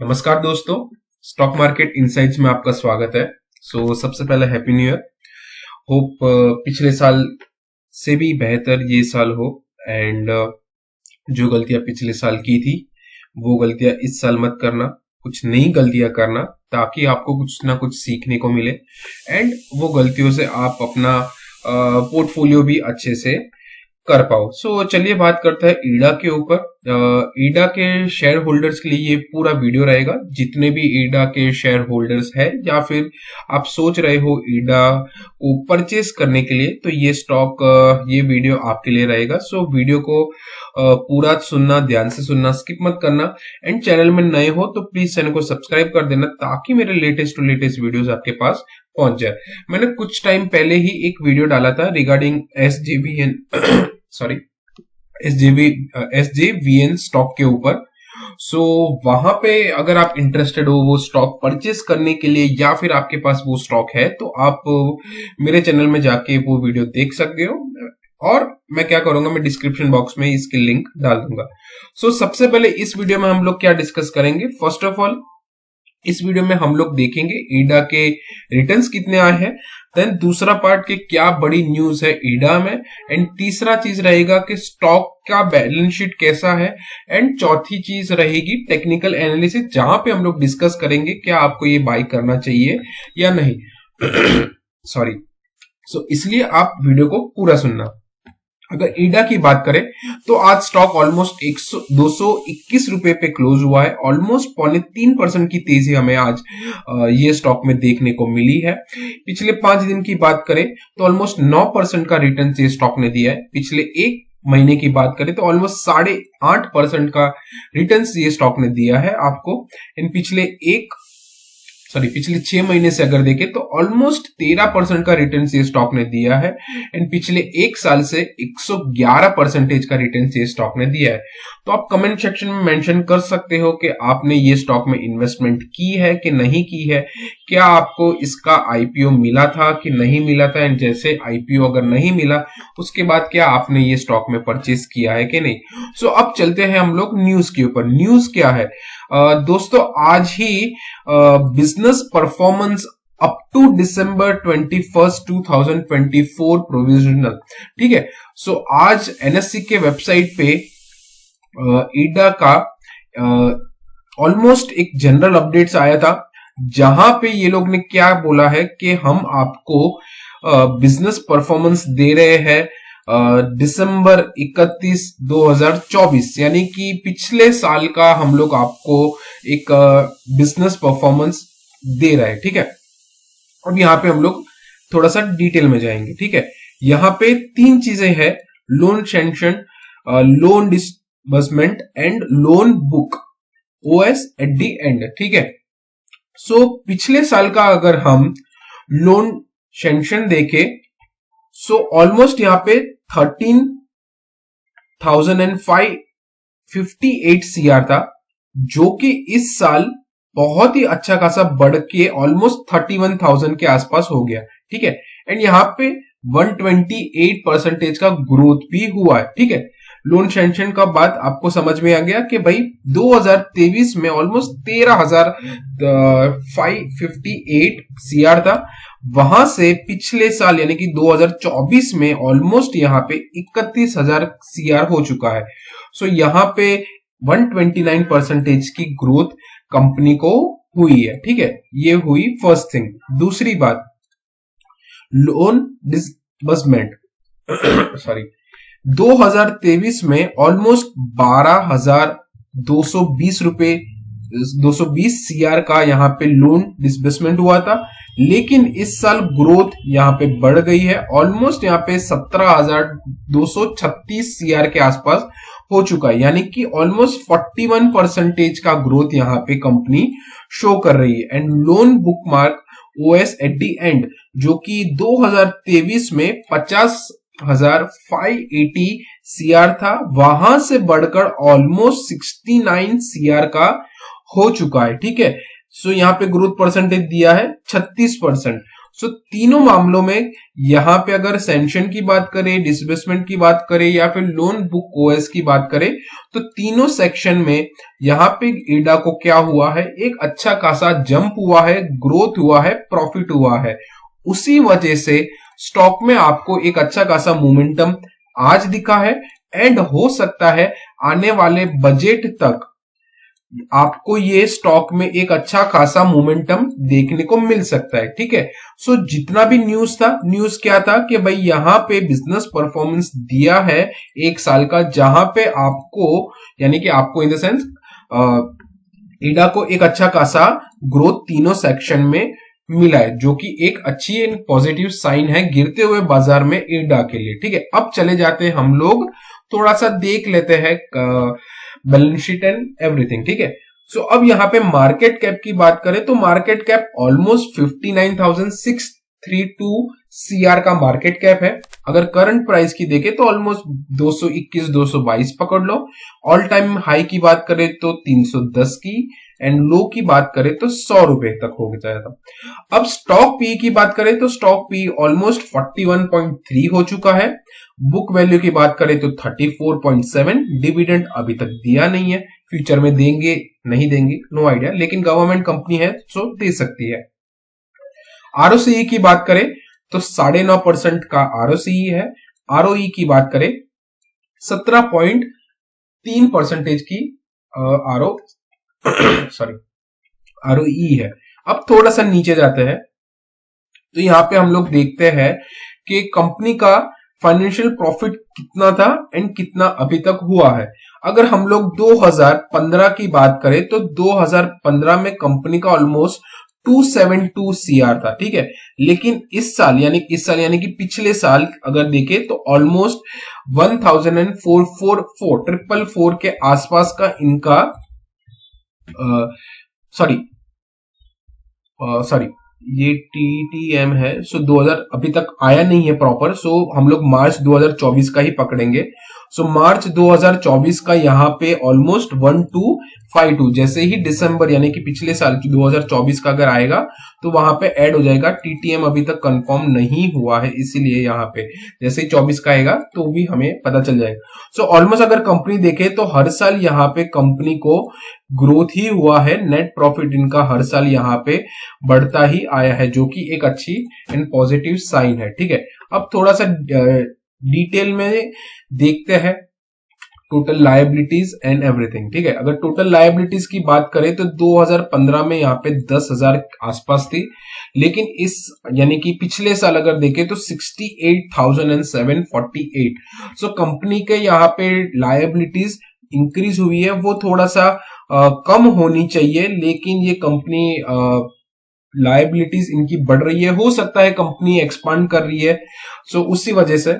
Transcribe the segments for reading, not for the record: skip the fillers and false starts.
नमस्कार दोस्तों, stock market insights में आपका स्वागत है। सबसे पहले हैप्पी न्यू ईयर। होप पिछले साल से भी बेहतर ये साल हो एंड जो गलतियां पिछले साल की थी वो गलतियां इस साल मत करना, कुछ नई गलतियां करना ताकि आपको कुछ ना कुछ सीखने को मिले एंड वो गलतियों से आप अपना पोर्टफोलियो भी अच्छे से कर पाओ। चलिए बात करते हैं ईडा के ऊपर। ईडा के शेयर होल्डर्स के लिए ये पूरा वीडियो रहेगा। जितने भी ईडा के शेयर होल्डर्स है या फिर आप सोच रहे हो ईडा को परचेस करने के लिए, तो ये स्टॉक ये वीडियो आपके लिए रहेगा। वीडियो को पूरा सुनना, ध्यान से सुनना, स्किप मत करना। एंड चैनल में नए हो तो प्लीज चैनल को सब्सक्राइब कर देना ताकि मेरे लेटेस्ट टू लेटेस्ट वीडियोस आपके पास पहुंच जाए। मैंने कुछ टाइम पहले ही एक वीडियो डाला था रिगार्डिंग SJVN स्टॉक के ऊपर। वहां पे अगर आप इंटरेस्टेड हो वो स्टॉक परचेस करने के लिए या फिर आपके पास वो स्टॉक है तो आप मेरे चैनल में जाके वो वीडियो देख सकते हो। और मैं क्या करूंगा, मैं डिस्क्रिप्शन बॉक्स में इसकी लिंक डाल दूंगा। सबसे पहले इस वीडियो में हम लोग क्या डिस्कस करेंगे। फर्स्ट ऑफ ऑल इस वीडियो में हम लोग देखेंगे ईडा के रिटर्न्स कितने आए हैं। देन दूसरा पार्ट के क्या बड़ी न्यूज है ईडा में। एंड तीसरा चीज रहेगा कि स्टॉक का बैलेंस शीट कैसा है। एंड चौथी चीज रहेगी टेक्निकल एनालिसिस, जहां पे हम लोग डिस्कस करेंगे क्या आपको ये बाय करना चाहिए या नहीं। सॉरी। इसलिए आप वीडियो को पूरा सुनना। अगर ईडा की बात करें तो आज स्टॉक ऑलमोस्ट 221 रुपए पे क्लोज हुआ है। ऑलमोस्ट 3.25% की तेजी हमें आज ये स्टॉक में देखने को मिली है। पिछले 5 दिन की बात करें तो ऑलमोस्ट 9% का रिटर्न ये स्टॉक ने दिया है। पिछले एक महीने की बात करें तो ऑलमोस्ट 8.5% का रिटर्न ये स्टॉक ने दिया है आपको। पिछले 6 महीने से अगर देखें तो ऑलमोस्ट 13% का रिटर्न ये स्टॉक ने दिया है। एंड पिछले एक साल से 111% का रिटर्न ये स्टॉक ने दिया है। तो आप कमेंट सेक्शन में मेंशन कर सकते हो कि आपने ये स्टॉक में इन्वेस्टमेंट की है कि नहीं की है, क्या आपको इसका आईपीओ मिला था कि नहीं मिला था। एंड जैसे आईपीओ अगर नहीं मिला उसके बाद क्या आपने ये स्टॉक में परचेस किया है कि नहीं। अब चलते हैं हम लोग न्यूज के ऊपर। न्यूज क्या है दोस्तों, आज ही business performance up to December 21, 2024 provisional, ठीक है। आज एनएससी के वेबसाइट पे ईडा का ऑलमोस्ट एक जनरल अपडेट्स आया था, जहां पे ये लोग ने क्या बोला है कि हम आपको बिजनेस परफॉर्मेंस दे रहे हैं दिसंबर 31, 2024, यानी कि पिछले साल का हम लोग आपको एक बिजनेस परफॉर्मेंस दे रहे हैं, ठीक है। अब यहाँ पे हम लोग थोड़ा सा डिटेल में जाएंगे, ठीक है। यहाँ पे 3 चीजें हैं: loan sanction, loan disbursement and loan book, OS at the end, ठीक है। पिछले साल का अगर हम लोन सैंक्शन देखें ऑलमोस्ट यहाँ पे 13,558 CR था, जो कि इस साल बहुत ही अच्छा खासा बढ़ के ऑलमोस्ट 31,000 के आसपास हो गया, ठीक है। एंड यहाँ पे 128% का ग्रोथ भी हुआ है, ठीक है। लोन सैंक्शन का बात आपको समझ में आ गया कि भाई 2023 में ऑलमोस्ट 13,558 CR था। वहां से पिछले साल यानी कि 2024 में ऑलमोस्ट यहाँ पे 31,000 CR हो चुका है। यहाँ पे 129% की ग्रोथ कंपनी को हुई है, ठीक है। ये हुई फर्स्ट थिंग। दूसरी बात, लोन डिसबर्समेंट 2023 में ऑलमोस्ट 12,220 CR का यहाँ पे लोन डिसबर्समेंट हुआ था, लेकिन इस साल ग्रोथ यहाँ पे बढ़ गई है। ऑलमोस्ट यहाँ पे 17,236 CR के आसपास हो चुका है, यानी कि ऑलमोस्ट 41% का ग्रोथ यहाँ पे कंपनी शो कर रही है। And loan book mark OS at the end, जो कि 2023 में 50,580 CR था, वहां से बढ़कर ऑलमोस्ट 69 CR का हो चुका है, ठीक है। यहाँ पे ग्रोथ परसेंटेज दिया है 36%। सो तीनों मामलों में यहां पे अगर सैंक्शन की बात करें, डिसबर्समेंट की बात करें या फिर लोन बुक ओएस की बात करें, तो तीनों सेक्शन में यहां पे इडा को क्या हुआ है, एक अच्छा खासा जंप हुआ है, ग्रोथ हुआ है, प्रॉफिट हुआ है। उसी वजह से स्टॉक में आपको एक अच्छा खासा मोमेंटम आज दिखा है एंड हो सकता है आने वाले बजट तक आपको ये स्टॉक में एक अच्छा खासा मोमेंटम देखने को मिल सकता है। ठीक है, सो जितना भी न्यूज था, न्यूज क्या था कि भाई यहां पे बिजनेस परफॉर्मेंस दिया है एक साल का, जहां पे आपको यानी कि आपको इन द सेंस इडा को एक अच्छा खासा ग्रोथ तीनों सेक्शन में मिला है, जो कि एक अच्छी एंड पॉजिटिव साइन है गिरते हुए बाजार में इडा के लिए। ठीक है, अब चले जाते हैं हम लोग थोड़ा सा देख लेते हैं बैलेंस शीट एंड एवरीथिंग। ठीक है, सो अब यहाँ पे मार्केट कैप की बात करें तो मार्केट कैप ऑलमोस्ट 59,632 CR का मार्केट कैप है। अगर करंट प्राइस की देखें तो ऑलमोस्ट 221-222 पकड़ लो। ऑल टाइम हाई की बात करें तो 310 की एंड लो की बात करें तो 100 रुपए तक हो गया था। अब स्टॉक पी की बात करें तो स्टॉक पी ऑलमोस्ट 41.3 हो चुका है। बुक वैल्यू की बात करें तो 34.7। डिविडेंड अभी तक दिया नहीं है, फ्यूचर में देंगे नहीं देंगे नो आइडिया, लेकिन गवर्नमेंट कंपनी है सो दे सकती है। आरओसीई की बात करें तो 9.5% का आरओसीई है। आरओई की बात करें 17.3% की आरओ सॉरी आरओई है। अब थोड़ा सा नीचे जाते हैं तो यहां पे हम लोग देखते हैं कि कंपनी का फाइनेंशियल प्रॉफिट कितना था एंड कितना अभी तक हुआ है। अगर हम लोग 2015 की बात करें तो 2015 में कंपनी का ऑलमोस्ट 272 CR था। ठीक है, लेकिन इस साल यानी कि पिछले साल अगर देखें तो ऑलमोस्ट 1,444 के आसपास का इनका सॉरी ये TTM है। सो 2000 अभी तक आया नहीं है प्रॉपर, सो हम लोग मार्च 2024 का ही पकड़ेंगे। सो मार्च 2024 का यहाँ पे ऑलमोस्ट 1252, जैसे ही दिसंबर यानी कि पिछले साल की 2024 का अगर आएगा तो वहां पे ऐड हो जाएगा। TTM अभी तक कंफर्म नहीं हुआ है, इसीलिए यहाँ पे जैसे ही 24 का आएगा तो भी हमें पता चल जाएगा। सो ऑलमोस्ट अगर कंपनी देखे तो हर साल यहाँ पे कंपनी को ग्रोथ ही हुआ है, नेट प्रॉफिट इनका हर साल यहाँ पे बढ़ता ही आया है, जो कि एक अच्छी एंड पॉजिटिव साइन है। ठीक है, अब थोड़ा सा डिटेल में देखते हैं टोटल लायबिलिटीज एंड एवरीथिंग। ठीक है, अगर टोटल लायबिलिटीज की बात करें तो 2015 में यहाँ पे 10,000 आसपास थी, लेकिन इस यानी कि पिछले साल अगर देखें तो 68,748। सो कंपनी के यहाँ पे लायबिलिटीज इंक्रीज हुई है, वो थोड़ा सा कम होनी चाहिए, लेकिन ये कंपनी लायबिलिटीज इनकी बढ़ रही है। हो सकता है कंपनी एक्सपांड कर रही है, सो उसी वजह से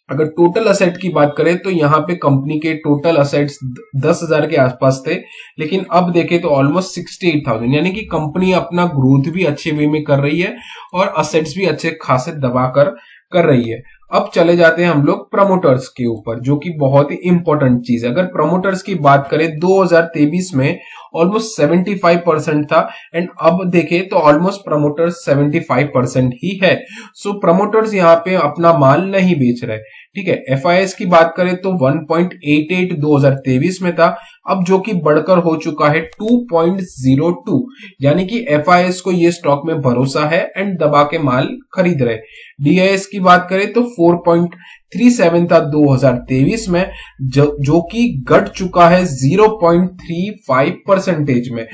अगर टोटल असेट की बात करें तो यहाँ पे कंपनी के टोटल असेट्स 10,000 के आसपास थे, लेकिन अब देखें तो ऑलमोस्ट 68,000, यानी कि कंपनी अपना ग्रोथ भी अच्छे वे में कर रही है और असेट्स भी अच्छे खासे दबाकर कर रही है। अब चले जाते हैं हम लोग प्रमोटर्स के ऊपर, जो कि बहुत ही इंपॉर्टेंट चीज है। अगर प्रमोटर्स की बात करें 2023 में ऑलमोस्ट 75% था एंड अब देखें तो ऑलमोस्ट प्रमोटर्स 75% ही है। सो प्रमोटर्स यहाँ पे अपना माल नहीं बेच रहे। ठीक है, FIS की बात करें तो 1.88 2023 में था, अब जो कि बढ़कर हो चुका है 2.02, यानी कि FIS को ये स्टॉक में भरोसा है एंड दबा के माल खरीद रहे। DIS की बात करें तो 4.37 था 2023 में, जो कि घट चुका है 0.35% में।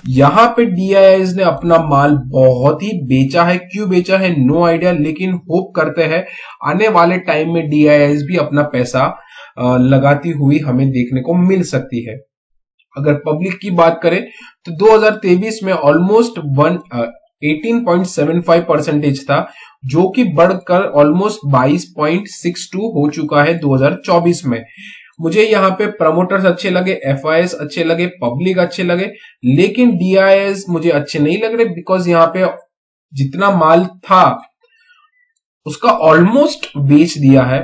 यहां पे DIS ने अपना माल बहुत ही बेचा है, क्यों बेचा है नो आइडिया, लेकिन होप करते हैं आने वाले टाइम में DIS भी अपना पैसा लगाती हुई हमें देखने को मिल सकती है। अगर पब्लिक की बात करें तो 2023 में ऑलमोस्ट 18.75% था, जो कि बढ़कर ऑलमोस्ट 22.62 हो चुका है 2024 में। मुझे यहाँ पे प्रमोटर्स अच्छे लगे, FIS अच्छे लगे, पब्लिक अच्छे लगे, लेकिन DIS मुझे अच्छे नहीं लग रहे, बिकॉज यहाँ पे जितना माल था उसका ऑलमोस्ट बेच दिया है।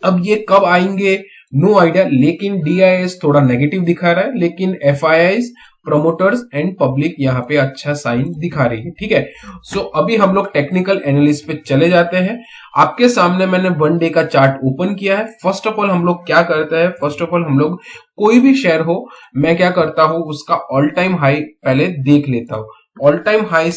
अब ये कब आएंगे नो आइडिया, लेकिन DIS थोड़ा नेगेटिव दिखा रहा है, लेकिन FIS प्रमोटर्स एंड पब्लिक यहाँ पे अच्छा साइन दिखा रही है, ठीक है। सो अभी हम लोग टेक्निकल एनालिसिस पे चले जाते हैं। आपके सामने मैंने 1 डे का चार्ट ओपन किया है। फर्स्ट ऑफ ऑल हम लोग क्या करते हैं, फर्स्ट ऑफ ऑल हम लोग कोई भी शेयर हो, मैं क्या करता हूं, उसका ऑल टाइम हाई पहले देख लेता हूं। ऑल टाइम हाई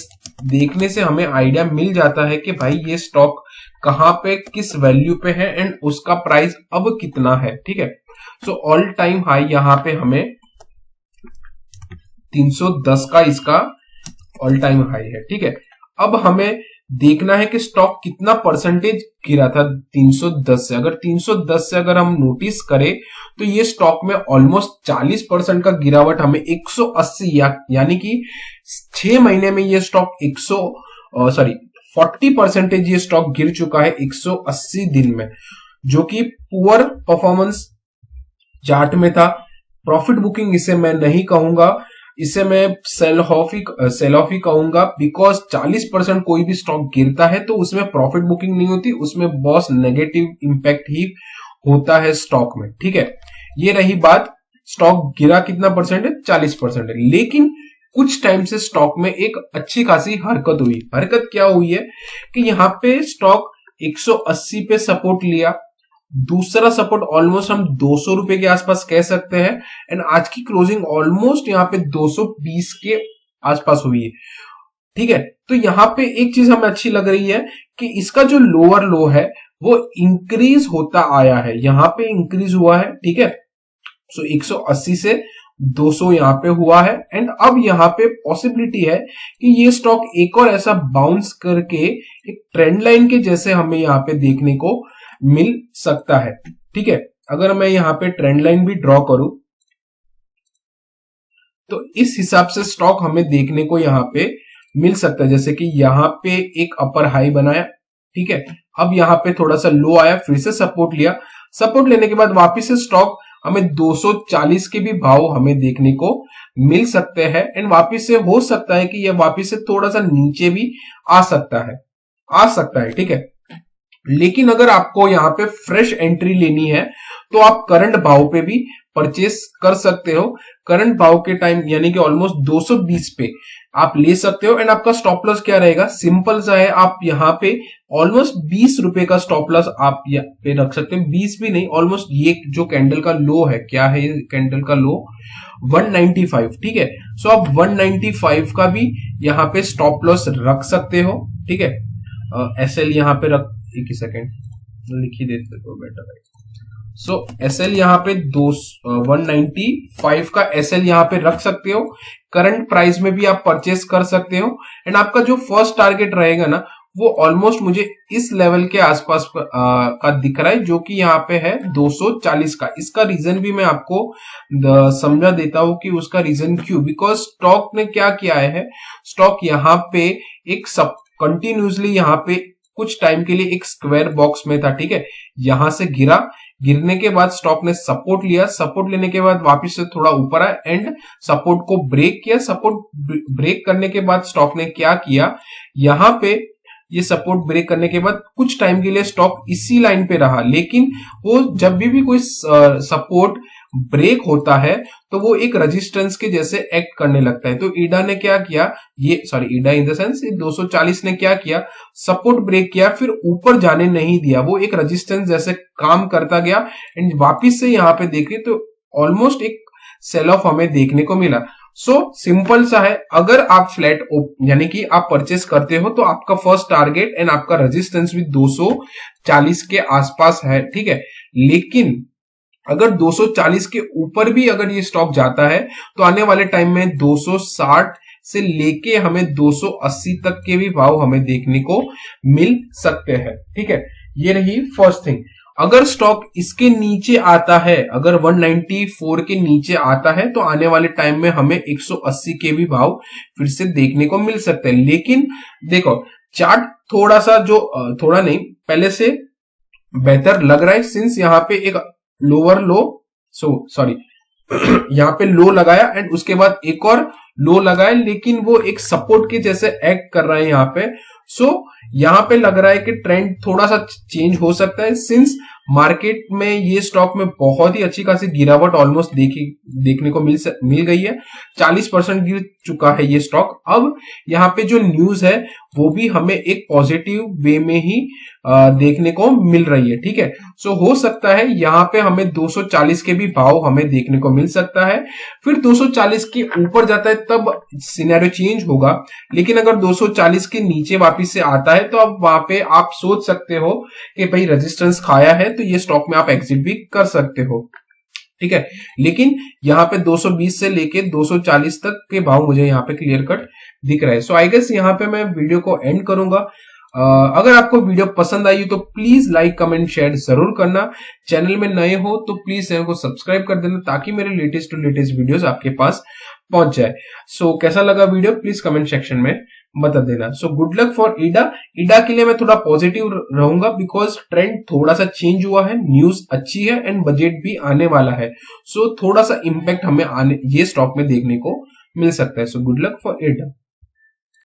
देखने से हमें आइडिया मिल जाता है कि भाई ये स्टॉक कहां पे किस वैल्यू पे है एंड उसका प्राइस अब कितना है, ठीक है। सो ऑल टाइम हाई यहाँ पे हमें 310 का इसका ऑल टाइम हाई है, ठीक है। अब हमें देखना है कि स्टॉक कितना परसेंटेज गिरा था 310 से। अगर 310 से अगर हम नोटिस करें तो ये स्टॉक में ऑलमोस्ट 40% का गिरावट हमें 180 यानी कि 6 महीने में ये स्टॉक 40% ये स्टॉक गिर चुका है 180 दिन में, जो कि पुअर परफॉर्मेंस चार्ट में था। प्रॉफिट बुकिंग इसे मैं नहीं कहूंगा, इसे मैं सेल ऑफ ही कहूंगा, बिकॉज 40% कोई भी स्टॉक गिरता है तो उसमें प्रॉफिट बुकिंग नहीं होती, उसमें बॉस नेगेटिव इंपैक्ट ही होता है स्टॉक में, ठीक है। ये रही बात, स्टॉक गिरा कितना परसेंट है, 40% है। लेकिन कुछ टाइम से स्टॉक में एक अच्छी खासी हरकत हुई। हरकत क्या हुई है कि यहाँ पे स्टॉक 180 पे सपोर्ट लिया, दूसरा सपोर्ट ऑलमोस्ट हम 200 रुपए के आसपास कह सकते हैं, एंड आज की क्लोजिंग ऑलमोस्ट यहाँ पे 220 के आसपास हुई है, ठीक है। तो यहाँ पे एक चीज हमें अच्छी लग रही है कि इसका जो लोअर लो है वो इंक्रीज होता आया है, यहाँ पे इंक्रीज हुआ है, ठीक है। सो 180 से 200 यहाँ पे हुआ है, एंड अब यहाँ पे पॉसिबिलिटी है कि ये स्टॉक एक और ऐसा बाउंस करके एक ट्रेंड लाइन के जैसे हमें यहाँ पे देखने को मिल सकता है, ठीक है। अगर मैं यहाँ पे ट्रेंड लाइन भी ड्रॉ करूं तो इस हिसाब से स्टॉक हमें देखने को यहाँ पे मिल सकता है, जैसे कि यहाँ पे एक अपर हाई बनाया, ठीक है। अब यहाँ पे थोड़ा सा लो आया, फिर से सपोर्ट लिया, सपोर्ट लेने के बाद वापिस से स्टॉक हमें 240 के भी भाव हमें देखने को मिल सकते हैं, एंड वापिस से हो सकता है कि यह वापिस से थोड़ा सा नीचे भी आ सकता है, ठीक है। लेकिन अगर आपको यहाँ पे फ्रेश एंट्री लेनी है तो आप करंट भाव पे भी परचेस कर सकते हो। करंट भाव के टाइम यानी कि ऑलमोस्ट 220 पे आप ले सकते हो, एंड आपका स्टॉप लॉस क्या रहेगा, सिंपल सा है, आप यहाँ पे ऑलमोस्ट 20 रुपए का स्टॉप लॉस आप यहाँ पे रख सकते हो। 20 भी नहीं, ऑलमोस्ट ये जो कैंडल का लो है, क्या है ये कैंडल का लो, 195, ठीक है। सो आप 195 का भी यहाँ पे स्टॉप लॉस रख सकते हो, ठीक है। एसएल यहाँ पे रख, एक ही सेकेंड लिख ही देते तो बेटर है। सो एसएल यहाँ पे 195 का एसएल यहाँ पे रख सकते हो। करंट प्राइस में भी आप परचेस कर सकते हो, एंड आपका जो फर्स्ट टारगेट रहेगा ना वो ऑलमोस्ट मुझे इस लेवल के आसपास का दिख रहा है, जो कि यहाँ पे है 240 का। इसका रीजन भी मैं आपको समझा देता हूं कि उसका रीजन क्यों, बिकॉज स्टॉक ने क्या किया है, स्टॉक यहाँ पे एक सब कंटिन्यूसली यहाँ पे कुछ टाइम के लिए एक स्क्वायर बॉक्स में था, ठीक है। यहां से गिरने के बाद स्टॉक ने सपोर्ट लिया, सपोर्ट लेने के बाद वापस से थोड़ा ऊपर आया एंड सपोर्ट को ब्रेक किया। सपोर्ट ब्रेक करने के बाद स्टॉक ने क्या किया, यहां पे ये सपोर्ट ब्रेक करने के बाद कुछ टाइम के लिए स्टॉक इसी लाइन पे रहा, लेकिन वो जब भी कोई सपोर्ट ब्रेक होता है तो वो एक रेजिस्टेंस के जैसे एक्ट करने लगता है। तो ईडा ने क्या किया, ईडा इन द सेंस 240 ने क्या किया, सपोर्ट ब्रेक किया, फिर ऊपर जाने नहीं दिया, वो एक रेजिस्टेंस जैसे काम करता गया, एंड वापिस से यहाँ पे देखे तो ऑलमोस्ट एक सेल ऑफ हमें देखने को मिला। सिंपल सा है, अगर आप फ्लैट यानी कि आप परचेस करते हो तो आपका फर्स्ट टारगेट एंड आपका रेजिस्टेंस भी 240 के आसपास है, ठीक है। लेकिन अगर 240 के ऊपर भी अगर ये स्टॉक जाता है तो आने वाले टाइम में 260 से लेके हमें 280 तक के भी भाव हमें देखने को मिल सकते हैं, ठीक है। ये रही फर्स्ट थिंग। अगर स्टॉक इसके नीचे आता है, अगर 194 के नीचे आता है तो आने वाले टाइम में हमें 180 के भी भाव फिर से देखने को मिल सकते हैं। लेकिन देखो चार्ट थोड़ा सा थोड़ा नहीं पहले से बेहतर लग रहा है, सिंस यहाँ पे एक लोअर लो यहाँ पे लो लगाया एंड उसके बाद एक और लो लगाया, लेकिन वो एक सपोर्ट के जैसे एक्ट कर रहा है यहाँ पे। यहाँ पे लग रहा है कि ट्रेंड थोड़ा सा चेंज हो सकता है, सिंस मार्केट में ये स्टॉक में बहुत ही अच्छी खासी गिरावट ऑलमोस्ट देखने को मिल गई है। 40% गिर चुका है ये स्टॉक। अब यहाँ पे जो न्यूज है वो भी हमें एक पॉजिटिव वे में ही देखने को मिल रही है, ठीक है। सो हो सकता है यहाँ पे हमें 240 के भी भाव हमें देखने को मिल सकता है, फिर 240 के ऊपर जाता है तब सिनेरियो चेंज होगा। लेकिन अगर 240 के नीचे वापस से आता है तो अब वहां पे आप सोच सकते हो कि भाई रेजिस्टेंस खाया है, तो ये स्टॉक में आप एग्जिट भी कर सकते हो, ठीक है। लेकिन यहाँ पे 220 से लेके 240 तक के भाव मुझे यहाँ पे क्लियर कट दिख रहा है। सो आई गेस यहाँ पे मैं वीडियो को एंड करूंगा। अगर आपको वीडियो पसंद आई तो प्लीज लाइक कमेंट शेयर जरूर करना। चैनल में नए हो तो प्लीज चैनल को सब्सक्राइब कर देना ताकि मेरे लेटेस्ट टू लेटेस्ट वीडियोस आपके पास पहुंच जाए। सो कैसा लगा वीडियो प्लीज कमेंट सेक्शन में बता देना। सो गुड लक फॉर ईडा के लिए मैं थोड़ा पॉजिटिव रहूंगा बिकॉज ट्रेंड थोड़ा सा चेंज हुआ है, न्यूज अच्छी है एंड बजट भी आने वाला है। सो थोड़ा सा इंपैक्ट हमें ये स्टॉक में देखने को मिल सकता है। So good luck for ईडा।